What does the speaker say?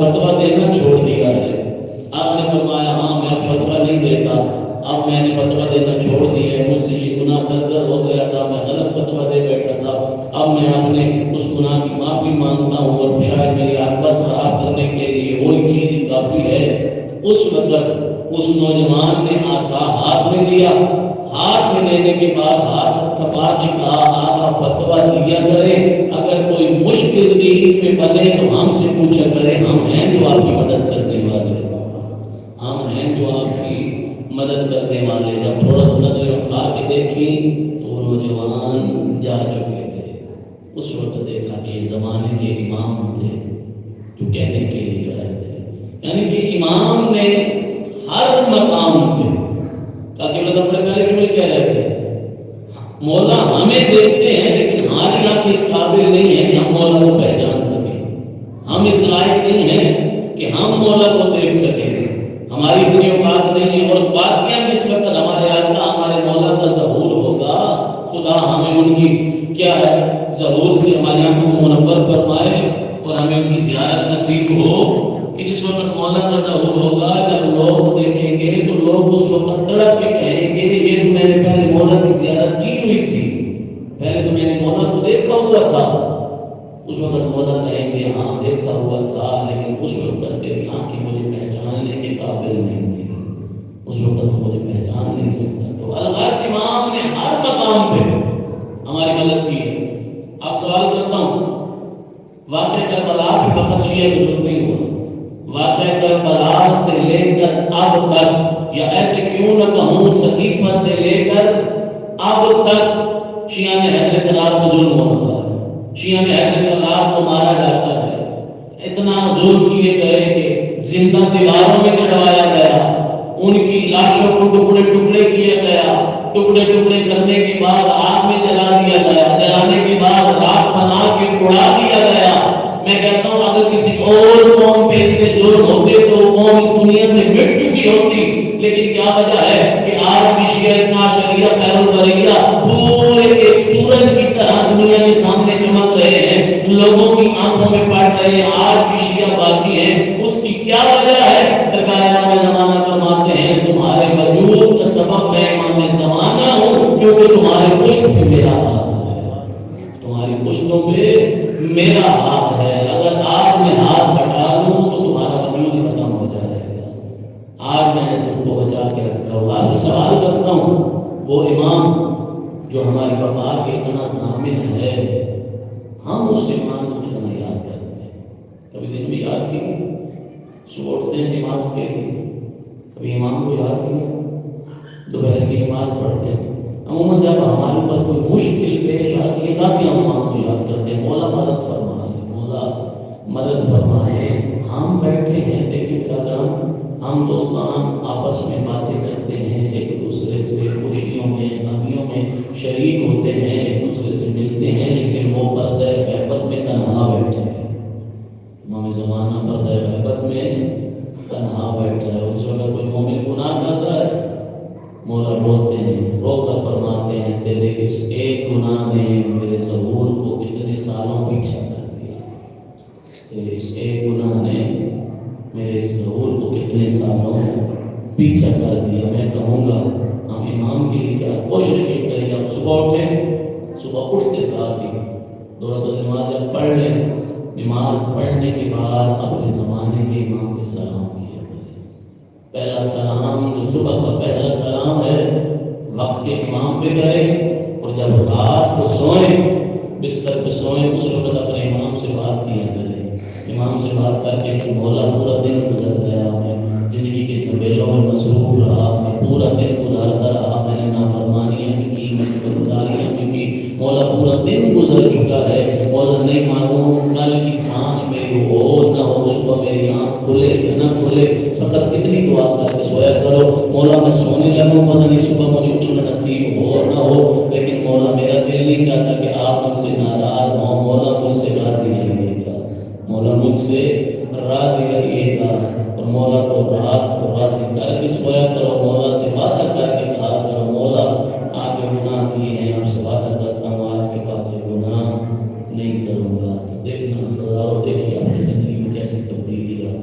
فتویٰ دینا چھوڑ دیا ہے۔ آپ نے فرمایا ہاں میں اب فتویٰ نہیں دیتا، اب میں نے فتویٰ دینا چھوڑ دیا ہے، مجھ سے یہ گناہ سرزد ہو گیا تھا، میں غلط فتویٰ دے بیٹھا تھا، اب میں اپنے اس گناہ کی معافی مانگتا ہوں اور شاید میری عاقبت خراب کرنے کے لیے وہی چیز ہی کافی ہے۔ اس وقت اس نوجوان نے عصا ہاتھ میں لیا، ہاتھ میں لینے کے بعد ہاتھ تھپا کے کہا آقا فتویٰ دیا کرے، اگر کوئی مشکل دین میں بنے تو ہم سے پوچھا کرے، ہم ہیں جو آپ کی مدد کرنے والے، ہم ہیں جو آپ کی مدد کرنے والے۔ جب تھوڑا سا نظریں اٹھا کے دیکھی تو وہ نوجوان جا چکے تھے۔ اس وقت دیکھا کہ یہ زمانے کے امام تھے جو کہنے کے لیے آئے تھے، یعنی کہ امام نے ہر مقام پہ کہا کہ بڑے پہلے جملے کہہ رہے تھے مولا ہمیں دیکھتے ہیں لیکن ہماری آنکھیں اس قابل نہیں ہے کہ ہم مولا کو پہچان سکیں، ہم اس لائق نہیں ہیں کہ ہم مولا کو دیکھ سکیں، ہماری اتنی اوقات نہیں ہے۔ اور واقعہ جس وقت ہمارے آقا ہمارے مولا کا ظہور ہوگا، خدا ہمیں ان کی کیا ہے ظہور سے ہماری آنکھوں کو منور فرمائے اور ہمیں ان کی زیارت نصیب ہو کہ جس وقت مولا کا ظہور ہوگا، جب لوگ دیکھیں گے تو لوگ اس وقت تڑپ کے کہیں گے یہ تو میں نے پہلے مولا کی زیارت کی ہوئی تھی، پہلے تو میں نے مولا کو دیکھا ہوا تھا۔ اس وقت مولا کہیں گے ہاں دیکھا ہوا تھا لیکن اس وقت تیری آنکھیں مجھے پہچاننے کے قابل نہیں تھی، اس وقت تو مجھے پہچان نہیں سکتا۔ تو الغاز امام نے ہر مقام پہ ہماری مدد کی ہے۔ آپ سوال کرتا ہوں، واقعہ کربلا بھی فقط شیعہ کے ظلم نہیں ہوا، واقعہ کربلا سے لے کر اب تک، یا ایسے کیوں نہ کہوں سقیفہ سے لے کر اب تک شیعہ نے حیدر کرار کو ظلم ہو رہا ہے، شیعہ نے حیدر کرار کو مارا جاتا ہے، اتنا ظلم کیے گئے کہ زندہ دیواروں میں چڑھوایا گیا، ان کی لاشوں کو ٹکڑے ٹکڑے کیا گیا، ٹکڑے ٹکڑے کرنے کے بعد آگ میں جلا دیا گیا، جلانے کے بعد راکھ بنا کے اڑا دیا گیا۔ میں کہتا ہوں اگر کسی اور قوم پہ اتنے ظلم ہوتے تو قوم اس دنیا سے مٹ چکی ہوتی، لیکن کیا وجہ ہے کہ آج بھی شیعہ اثنا عشریہ خیر البریہ پورے ایک سورج کی طرح دنیا کے سامنے چمک رہے ہیں، لوگوں کی آنکھوں میں پڑ رہے ہیں، آج بھی شیعہ باقی ہیں۔ اس کی کیا وجہ ہے؟ سرکار امام زمانہ فرماتے ہیں تمہارے وجود کا سبب میں امام زمانہ ہوں، کیونکہ تمہارے پشت پہ میرا ہاتھ ہے، تمہاری پشتوں پہ میرا ہاتھ ہے، اگر آج میں ہاتھ ہٹا لوں تو تمہارا وجود ہی ختم ہو جائے گا۔ آج میں نے تم کو بچا کے رکھا ہوا۔ آپ سے سوال کرتا ہوں، وہ امام جو ہماری بقا کے اتنا ضامن ہے، ہم اس امام کو کتنا یاد کرتے ہیں؟ کبھی دن میں یاد کیا، صبح اٹھتے ہیں نماز کے لیے، کبھی امام کو یاد کیا، دوپہر کی نماز پڑھتے ہیں، عموماً جب ہمارے اوپر کوئی مشکل پیش آتی ہے تب ہم امام کو یاد کرتے ہیں، مولا مدد فرمائے، مولا مدد فرمائے۔ ہم بیٹھے ہیں، دیکھیں برادران، ہم دوستان آپس میں باتیں کرتے ہیں، ایک دوسرے سے خوشیوں میں غمیوں میں شریک ہوتے ہیں، ایک دوسرے سے ملتے ہیں، لیکن وہ پردہ غیبت میں تنہا بیٹھے ہیں۔ امام زمانہ پردہ غیبت میں تنہا بیٹھا ہے۔ اس وقت کوئی مومن گناہ کرتا ہے، مولا روتے ہیں، رو کر فرماتے ہیں تیرے اس ایک گناہ نے میرے ظہور کو کتنے سالوں پیچھے کر دیا، تیرے اس ایک گناہ نے میرے ظہور کو کتنے سالوں پیچھے کر دیا۔ میں کہوں گا ہم امام کے لیے کیا کوشش کریں کہ آپ صبح اٹھیں، صبح اٹھتے ساتھ ہی دو رکعت نماز جب پڑھ لیں، نماز پڑھنے کے بعد اپنے زمانے کے امام پہ سلام کیا کریں۔ پہلا سلام جو صبح کا پہلا سلام ہے وقت کے امام پہ کریں، اور جب رات کو سوئیں، بستر پہ سوئیں، اس وقت اپنے امام سے بات کیا کریں۔ امام سے بات کر کے کہ مولا پورا دن گزر گیا، میں زندگی کے جھمیلوں میں مصروف رہا، میں پورا دن گزارتا رہا، میں نے نافرمانیاں کی، میں نے گناہگاریاں کی، مولا پورا دن گزر چکا ہے، مولا نہیں معلوم کل کی سانس میری ہو نہ ہو، صبح میری آنکھ کھلے یا نہ کھلے، فقط اتنی دعا کر کے سویا کرو، مولا میں سونے لگوں پتہ نہیں صبح مجھے اٹھنا نصیب ہو نہ ہو، لیکن مولا میرا دل نہیں چاہتا کہ آپ مجھ سے ناراض ہوں، مولا مجھ سے